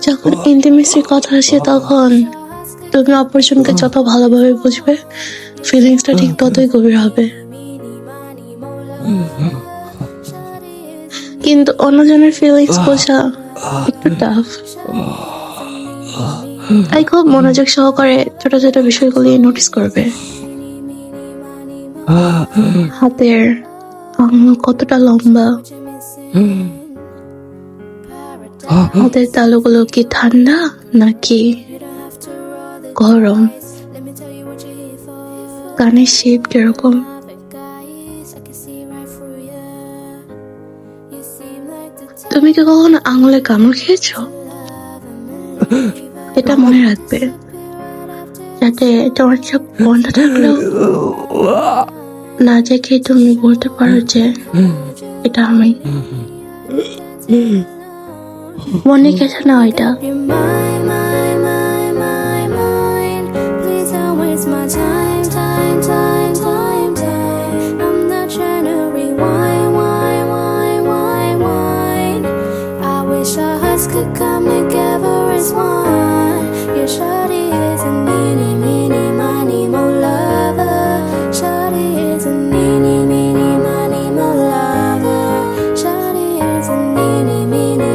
যখন ইন্টিমেসির কথা আসে তখন তুমি অপরজনকে যত ভালোভাবে বুঝবে ফিলিংসটা ঠিক ততই গভীর হবে। কিন্তু অন্যজনের ফিলিংস বোঝা একটু টাফ। তাই খুব মনোযোগ সহকারে ছোট ছোট বিষয়গুলি নোটিস করবে। হাতের আঙুল কতটা লম্বা, হাতের তালুগুলো কি ঠান্ডা নাকি গরম, কানের শেপ কিরকম, তুমি কি কখনো আঙুলে কামড় খেয়েছো? এটা মনে রাখবে যাতে তোমার চোখ বন্ধ থাকলেও না দেখে তুমি বলতে পারো যে এটা আমি। মনে গেছে না এটা? Could come together as one. Your shawty isn't